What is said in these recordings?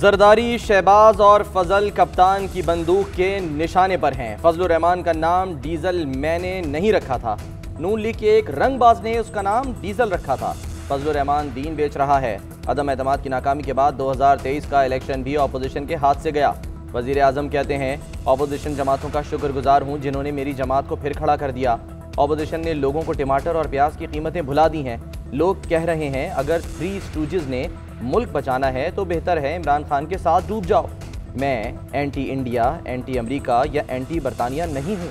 जरदारी, शहबाज और फजल कप्तान की बंदूक के निशाने पर हैं। फजलुर रहमान का नाम डीजल मैंने नहीं रखा था। नून लीग के एक रंगबाज ने उसका नाम डीजल रखा था। फजलुर रहमान दीन बेच रहा है। अदम एतमाद की नाकामी के बाद 2023 का इलेक्शन भी अपोजिशन के हाथ से गया। वजीर आजम कहते हैं, अपोजिशन जमातों का शुक्रगुजार हूँ जिन्होंने मेरी जमात को फिर खड़ा कर दिया। अपोजिशन ने लोगों को टमाटर और प्याज की कीमतें भुला दी हैं। लोग कह रहे हैं अगर थ्री स्टूजेस ने मुल्क बचाना है तो बेहतर है इमरान खान के साथ डूब जाओ। मैं एंटी इंडिया, एंटी अमेरिका या एंटी बरतानिया नहीं हूं।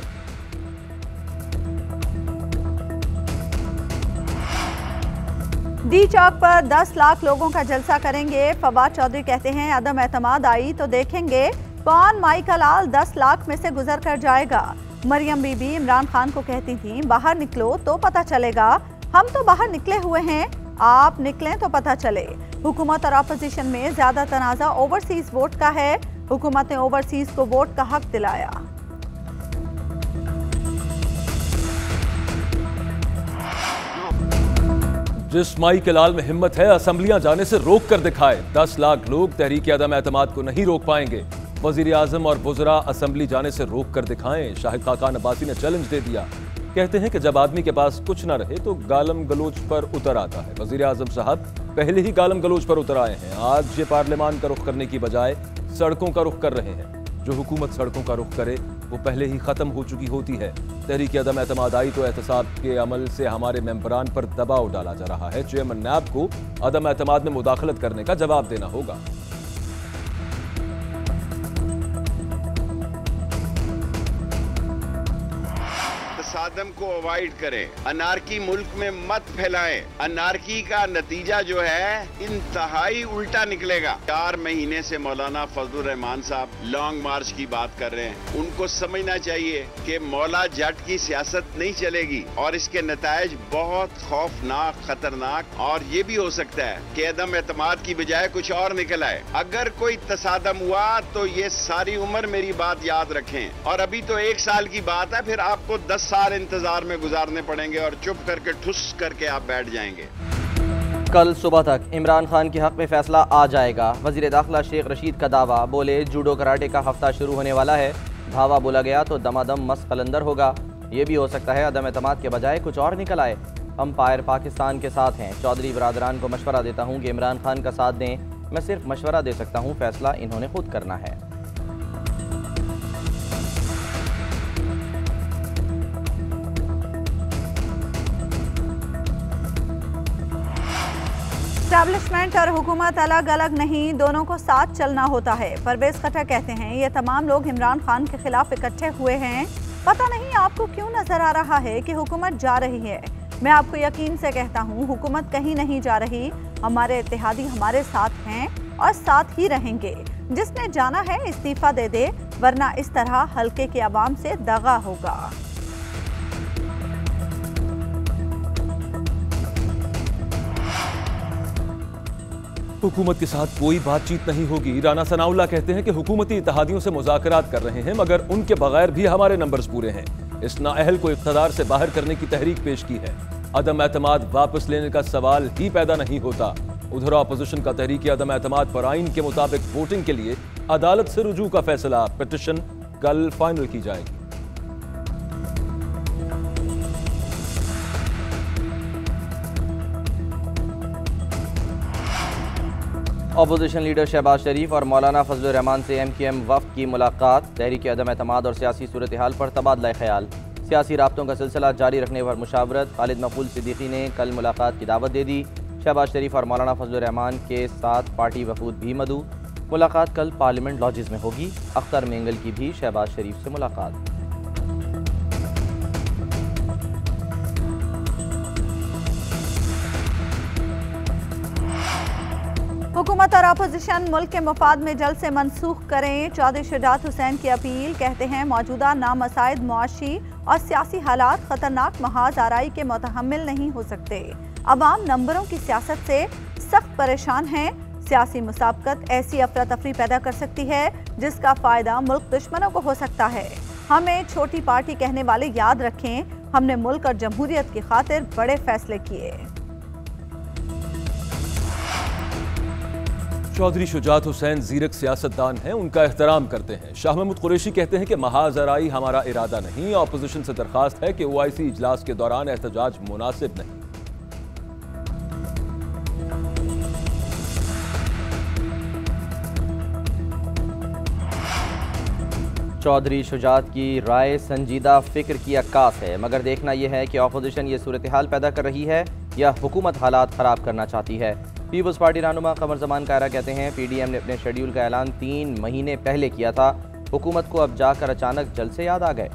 डी चौक पर 10 लाख लोगों का जलसा करेंगे। फवाद चौधरी कहते हैं अदम एतमाद आई तो देखेंगे कौन माई का लाल 10 लाख में से गुजर कर जाएगा। मरियम बीबी इमरान खान को कहती थी बाहर निकलो तो पता चलेगा। हम तो बाहर निकले हुए हैं, आप निकलें तो पता चले। हुकूमत और अपोजिशन में ज्यादा तनाजा ओवरसीज वोट का है। हुकूमत ने ओवरसीज को वोट का हक दिलाया। जिस माई के लाल में हिम्मत है असेंबलियां जाने से रोक कर दिखाए। 10 लाख लोग तहरीक अदम एतमाद को नहीं रोक पाएंगे। वजीर आजम और वुज़रा असेंबली जाने से रोक कर दिखाएं। शाहिद खाकान अब्बासी ने चैलेंज दे दिया। कहते हैं कि जब आदमी के पास कुछ ना रहे तो गालम गलोच पर उतर आता है। वजीर आजम साहब पहले ही गालम गलोच पर उतर आए हैं। आज ये पार्लियामान का रुख करने की बजाय सड़कों का रुख कर रहे हैं। जो हुकूमत सड़कों का रुख करे वो पहले ही खत्म हो चुकी होती है। तहरीक अदम एतमाद आई तो एहतसाब के अमल से हमारे मेंबरान पर दबाव डाला जा रहा है। चेयरमैन नैब को अदम एतमाद में मुदाखलत करने का जवाब देना होगा। तसादम को अवॉइड करें, अनारकी मुल्क में मत फैलाएं। अनारकी का नतीजा जो है इंतहाई उल्टा निकलेगा। 4 महीने से मौलाना फजलुर रहमान साहब लॉन्ग मार्च की बात कर रहे हैं। उनको समझना चाहिए कि मौला जट की सियासत नहीं चलेगी और इसके नतायज बहुत खौफनाक, खतरनाक और ये भी हो सकता है कि अदम एतमाद की बजाय कुछ और निकल आए। अगर कोई तसादम हुआ तो ये सारी उम्र मेरी बात याद रखें। और अभी तो 1 साल की बात है, फिर आपको 10 साल इंतजार में गुजारने पड़ेंगे और चुप करके ठुस करके आप बैठ जाएंगे। कल सुबह तक इमरान खान के हक में फैसला आ जाएगा। वजीर दाखिला शेख रशीद का दावा। बोले जूडो कराटे का हफ्ता शुरू होने वाला है। धावा बोला गया तो दमादम मस्त कलंदर होगा। ये भी हो सकता है अदम एतमाद के बजाय कुछ और निकल आए। अंपायर पाकिस्तान के साथ हैं। चौधरी बरादरान को मशवरा देता हूँ कि इमरान खान का साथ दें। मैं सिर्फ मशवरा दे सकता हूँ, फैसला इन्होंने खुद करना है। एस्टैब्लिशमेंट और हुकूमत अलग अलग नहीं, दोनों को साथ चलना होता है। परवेज खट्टर कहते हैं ये तमाम लोग इमरान खान के खिलाफ इकट्ठे हुए हैं। पता नहीं आपको क्यों नजर आ रहा है कि हुकूमत जा रही है। मैं आपको यकीन से कहता हूँ हुकूमत कहीं नहीं जा रही। हमारे इत्तेहादी हमारे साथ हैं और साथ ही रहेंगे। जिसने जाना है इस्तीफा दे दे, वरना इस तरह हल्के की आवाम से दगा होगा। हुकूमत के साथ कोई बातचीत नहीं होगी। राना सनाउल्लाह कहते हैं कि हुकूमती इत्तेहादियों से मुज़ाकरात कर रहे हैं, मगर उनके बगैर भी हमारे नंबर्स पूरे हैं। इस नाअहल को इक़्तिदार से बाहर करने की तहरीक पेश की है। अदम एतमाद वापस लेने का सवाल ही पैदा नहीं होता। उधर अपोजिशन का तहरीक अदम एतमाद पर आइन के मुताबिक वोटिंग के लिए अदालत से रुजू का फैसला। पिटिशन कल फाइनल की जाएगी। अपोजिशन लीडर शहबाज शरीफ और मौलाना फजलुर रहमान से MQM वफ़द की मुलाकात। तहरीक अदम एतमाद और सियासी सूरत हाल पर तबादला ख्याल। सियासी राब्तों का सिलसिला जारी रखने पर मुशावरत। खालिद मकबूल सिद्दीकी ने कल मुलाकात की दावत दे दी। शहबाज शरीफ और मौलाना फजलुर रहमान के साथ पार्टी वफूद भी मदऊ। मुलाकात कल पार्लियामेंट लॉजेस में होगी। अख्तर मेंगल की भी शहबाज शरीफ से मुलाकात। हुकूमत और अपोजिशन मुल्क के मफाद में जल्द से मनसूख करें। चौधरी शुजात हुसैन की अपील। कहते हैं मौजूदा नामसाइद मुआशी और सियासी हालात खतरनाक महाज आराई के मुतहम्मिल नहीं हो सकते। अवाम नंबरों की सियासत से सख्त परेशान हैं। सियासी मुसाबकत ऐसी अफरा तफरी पैदा कर सकती है जिसका फायदा मुल्क दुश्मनों को हो सकता है। हमें छोटी पार्टी कहने वाले याद रखें, हमने मुल्क और जमहूरियत की खातिर बड़े फैसले किए। चौधरी शुजात हुसैन जीरक सियासतदान हैं, उनका एहतराम करते हैं। शाह महमूद कुरैशी कहते हैं कि महाजराई हमारा इरादा नहीं। ऑपोजिशन से दरखास्त है कि OIC इजलास के दौरान एहतजाज मुनासिब नहीं। चौधरी शुजात की राय संजीदा फिक्र की अक्कास है, मगर देखना यह है कि ऑपोजिशन ये सूरत हाल पैदा कर रही है या हुकूमत हालात ख़राब करना चाहती है। पीपल्स पार्टी रहनुमा कमर जमान कायरा कहते हैं PDM ने अपने शेड्यूल का ऐलान 3 महीने पहले किया था। हुकूमत को अब जाकर अचानक जलसे याद आ गए।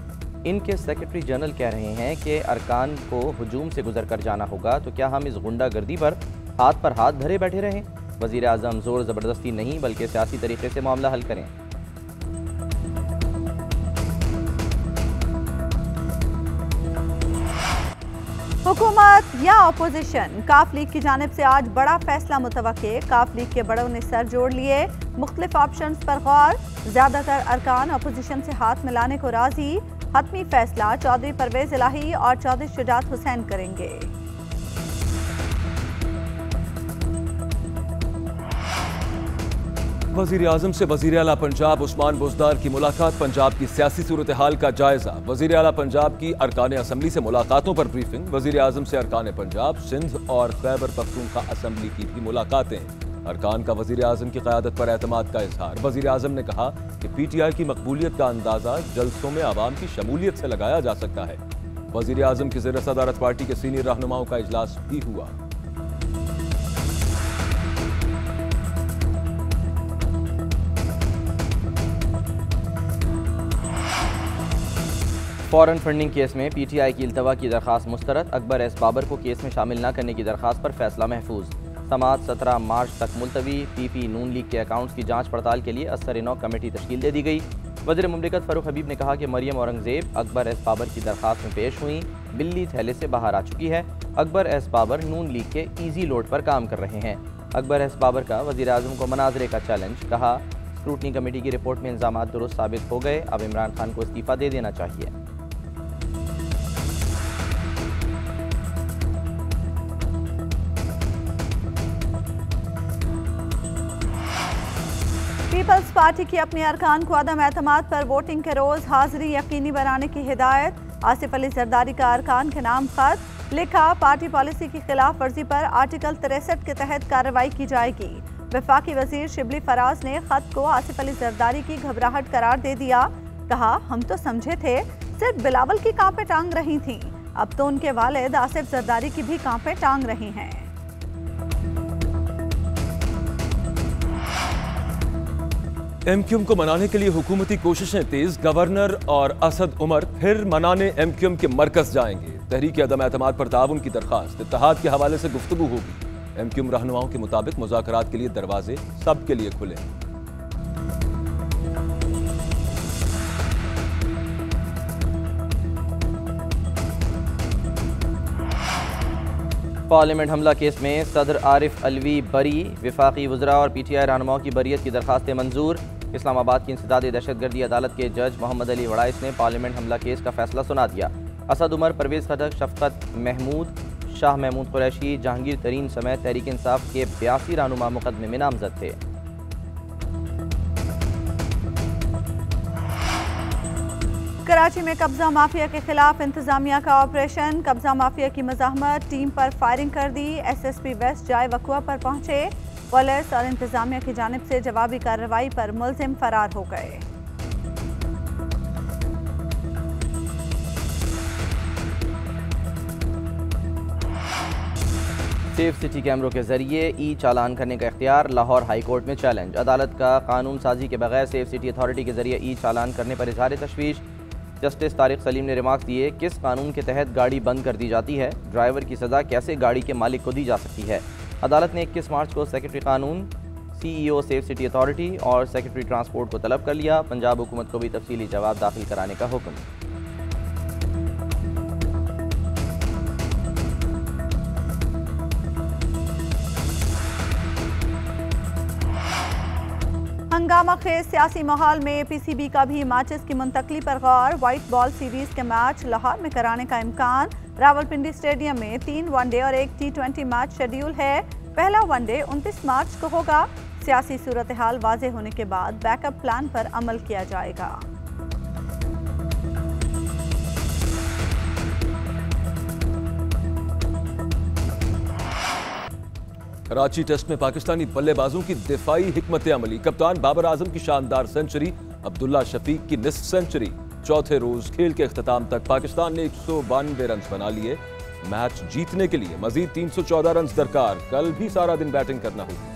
इनके सेक्रेटरी जनरल कह रहे हैं कि अरकान को हुजूम से गुजर कर जाना होगा, तो क्या हम इस गुंडागर्दी पर हाथ धरे बैठे रहें? वज़ीर आज़म ज़ोर ज़बरदस्ती नहीं बल्कि सियासी तरीके से मामला हल करें। हुकूमत या अपोजिशन, काफ लीग की जानिब से आज बड़ा फैसला मुतवक्के। काफ लीग के बड़ों ने सर जोड़ लिए, मुख्तलिफ ऑप्शंस पर गौर। ज्यादातर अरकान अपोजिशन से हाथ मिलाने को राजी। हतमी फैसला चौधरी परवेज इलाही और चौधरी शुजात हुसैन करेंगे। वज़ीर आज़म से वज़ीर आला पंजाब उस्मान बुज़दार की मुलाकात, पंजाब की सियासी सूरत हाल का जायजा। वज़ीर आला पंजाब की अरकान असम्बली से मुलाकातों पर ब्रीफिंग। वज़ीर आज़म से अरकान पंजाब, सिंध और खैबर पख्तूनख्वा असम्बली की भी मुलाकातें। अरकान का वज़ीर आज़म की क़यादत पर एतमाद का इजहार। वज़ीर आज़म ने कहा कि PTI की मकबूलियत का अंदाज़ा जलसों में आवाम की शमूलियत से लगाया जा सकता है। वज़ीर आज़म की ज़ेर सदारत पार्टी के सीनियर रहनुमाओं का इजलास भी हुआ। फॉरेन फंडिंग केस में PTI की इल्तवा की दरखास्त मुस्तरद। अकबर एस बाबर को केस में शामिल न करने की दरखास्त पर फैसला महफूज। समाअत 17 मार्च तक मुलतवी। PP नून लीग के अकाउंट्स की जांच पड़ताल के लिए असर-ए-नौ कमेटी तश्कील दे दी गई। वज़ीर मुमलिकत फ़ारूक हबीब ने कहा कि मरियम औरंगज़ेब अकबर एस बाबर की दरखास्त में पेश हुई, बिल्ली थैले से बाहर आ चुकी है। अकबर एस बाबर नून लीग के ईजी लोड पर काम कर रहे हैं। अकबर एस बाबर का वज़ीर आज़म को मनाजरे का चैलेंज। कहा स्क्रूटनी कमेटी की रिपोर्ट में इल्ज़ामात दुरुस्त साबित हो गए, अब इमरान खान को इस्तीफ़ा दे देना चाहिए। पीपल्स पार्टी की अपने अरकान को अदम एतमाद पर वोटिंग के रोज हाजिरी यकीनी बनाने की हिदायत। आसिफ अली जरदारी का अरकान के नाम खत लिखा। पार्टी पॉलिसी की खिलाफ वर्जी पर आर्टिकल 63 के तहत कार्रवाई की जाएगी। वफाकी वजीर शिबली फराज ने खत को आसिफ अली जरदारी की घबराहट करार दे दिया। कहा हम तो समझे थे सिर्फ बिलावल की कांपे टांग रही थी, अब तो उनके वालिद आसिफ जरदारी की भी कांपे टांग रही हैं। MQM को मनाने के लिए हुकूमती कोशिशें तेज। गवर्नर और असद उमर फिर मनाने MQM के मरकज जाएंगे। तहरीक अदम एतमाद पर ताउन की दरखास्त, इत्तेहाद के हवाले से गुफ्तगू होगी। MQM रहनुमाओं के मुताबिक मुज़ाकरात के लिए दरवाजे सब के लिए खुले। पार्लियामेंट हमला केस में सदर आरिफ अलवी बरी। वफाकी वज़रा और PTI रहनुमाओं की बरियत की दरखास्तें मंजूर। इस्लामाबाद की इंसदाद दहशतगर्दी अदालत के जज मोहम्मद अली वड़ाइस ने पार्लियामेंट हमला केस का फैसला सुना दिया। असद उमर, परवेज़ खटक, शफकत महमूद, शाह महमूद कुरैशी, जहांगीर तरीन समेत तहरीक इंसाफ के 82 रहनुमा मुकदमे में नामजद थे। कराची में कब्जा माफिया के खिलाफ इंतजामिया का ऑपरेशन। कब्जा माफिया की मज़ाहमत, टीम पर फायरिंग कर दी। SSP वेस्ट जाए वकुआ पर पहुंचे। पुलिस और इंतजामिया की जानिब से जवाबी कार्रवाई पर मुलजिम फरार हो गए। सेफ सिटी कैमरों के जरिए चालान करने का इख्तियार। लाहौर हाई कोर्ट में चैलेंज। अदालत का कानून साजी के बगैर सेफ सिटी अथॉरिटी के जरिए चालान करने पर इजहार तशवीश। जस्टिस तारिक सलीम ने रिमार्क्स दिए, किस कानून के तहत गाड़ी बंद कर दी जाती है? ड्राइवर की सज़ा कैसे गाड़ी के मालिक को दी जा सकती है? अदालत ने 21 मार्च को सेक्रेटरी कानून, CEO सेफ सिटी अथॉरिटी और सेक्रेटरी ट्रांसपोर्ट को तलब कर लिया। पंजाब हुकूमत को भी तफसीली जवाब दाखिल कराने का हुक्म। हंगामा खेज सियासी माहौल में PCB का भी मैचेस की मुंतकली पर गौर। व्हाइट बॉल सीरीज के मैच लाहौर में कराने का इम्कान। रावलपिंडी स्टेडियम में 3 वनडे और 1 T20 मैच शेड्यूल है। पहला वनडे 29 मार्च को होगा। सियासी सूरत हाल वाज़ेह होने के बाद बैकअप प्लान पर अमल किया जाएगा। कराची टेस्ट में पाकिस्तानी बल्लेबाजों की दिफाई हिकमत अमली। कप्तान बाबर आजम की शानदार सेंचुरी, अब्दुल्ला शफीक की निस्फ सेंचुरी। चौथे रोज खेल के अख्ताम तक पाकिस्तान ने 192 रन बना लिए। मैच जीतने के लिए मजीद 314 रन दरकार। कल भी सारा दिन बैटिंग करना होगी।